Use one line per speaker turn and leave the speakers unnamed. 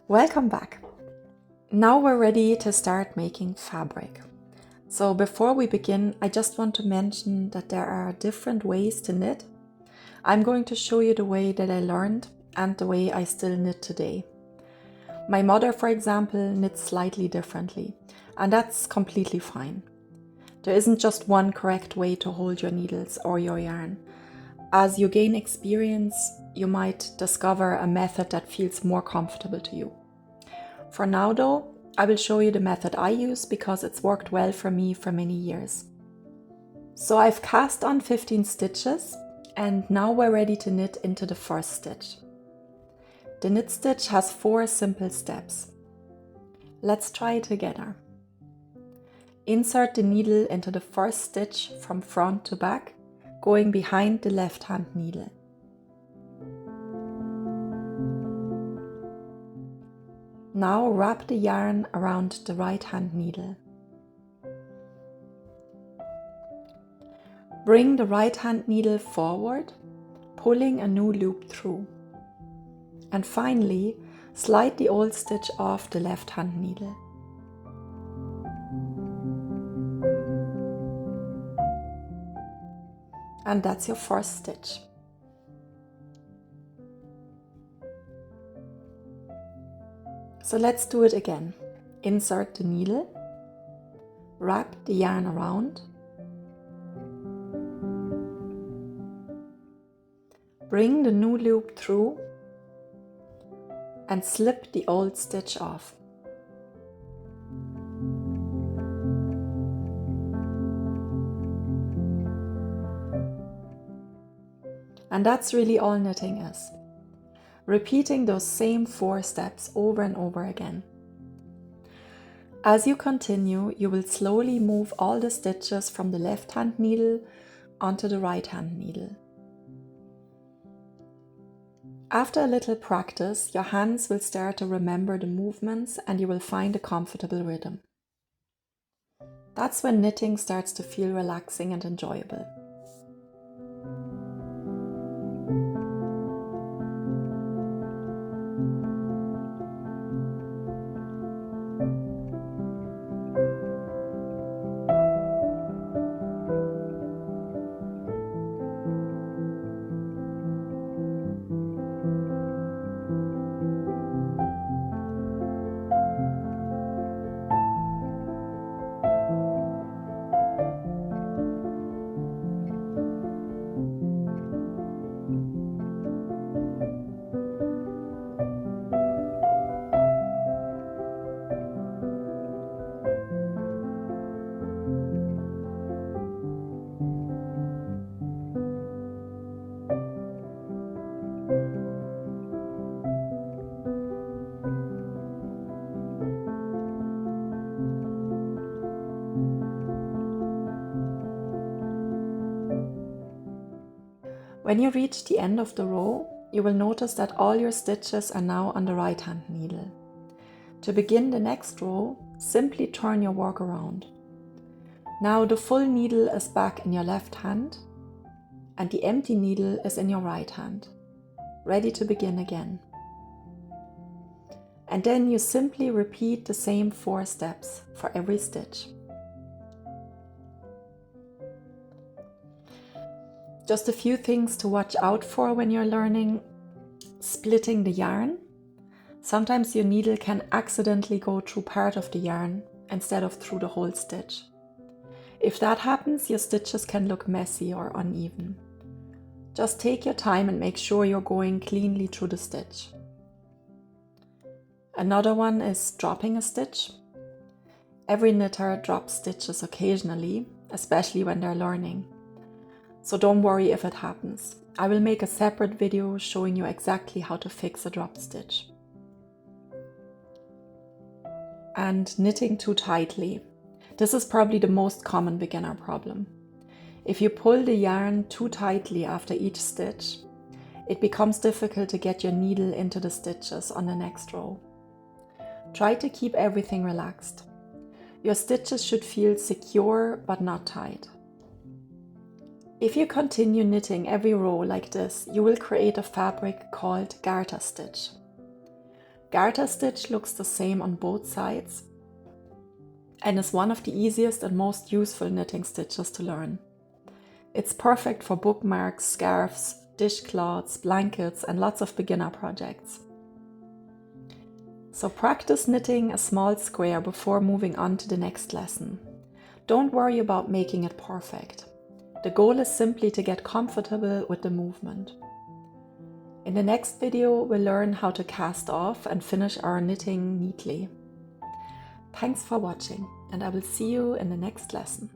Welcome back. Now we're ready to start making fabric. So before we begin, I just want to mention that there are different ways to knit. I'm going to show you the way that I learned and the way I still knit today. My mother, for example, knits slightly differently, and that's completely fine. There isn't just one correct way to hold your needles or your yarn. As you gain experience, you might discover a method that feels more comfortable to you. For now though, I will show you the method I use because it's worked well for me for many years. So I've cast on 15 stitches and now we're ready to knit into the first stitch. The knit stitch has 4 simple steps. Let's try it together. Insert the needle into the first stitch from front to back, going behind the left hand needle. Now wrap the yarn around the right hand needle. Bring the right hand needle forward, pulling a new loop through. And finally, slide the old stitch off the left hand needle. And that's your first stitch. So let's do it again. Insert the needle, wrap the yarn around, bring the new loop through and slip the old stitch off. And that's really all knitting is. Repeating those same 4 steps over and over again. As you continue, you will slowly move all the stitches from the left hand needle onto the right hand needle. After a little practice, your hands will start to remember the movements and you will find a comfortable rhythm. That's when knitting starts to feel relaxing and enjoyable. When you reach the end of the row, you will notice that all your stitches are now on the right hand needle. To begin the next row, simply turn your work around. Now the full needle is back in your left hand and the empty needle is in your right hand, ready to begin again. And then you simply repeat the same 4 steps for every stitch. Just a few things to watch out for when you're learning: splitting the yarn. Sometimes your needle can accidentally go through part of the yarn instead of through the whole stitch. If that happens, your stitches can look messy or uneven. Just take your time and make sure you're going cleanly through the stitch. Another one is dropping a stitch. Every knitter drops stitches occasionally, especially when they're learning. So don't worry if it happens. I will make a separate video showing you exactly how to fix a dropped stitch. And knitting too tightly. This is probably the most common beginner problem. If you pull the yarn too tightly after each stitch, it becomes difficult to get your needle into the stitches on the next row. Try to keep everything relaxed. Your stitches should feel secure but not tight. If you continue knitting every row like this, you will create a fabric called Garter Stitch. Garter stitch looks the same on both sides and is one of the easiest and most useful knitting stitches to learn. It's perfect for bookmarks, scarves, dishcloths, blankets, and lots of beginner projects. So practice knitting a small square before moving on to the next lesson. Don't worry about making it perfect. The goal is simply to get comfortable with the movement. In the next video, we'll learn how to cast off and finish our knitting neatly. Thanks for watching, and I will see you in the next lesson.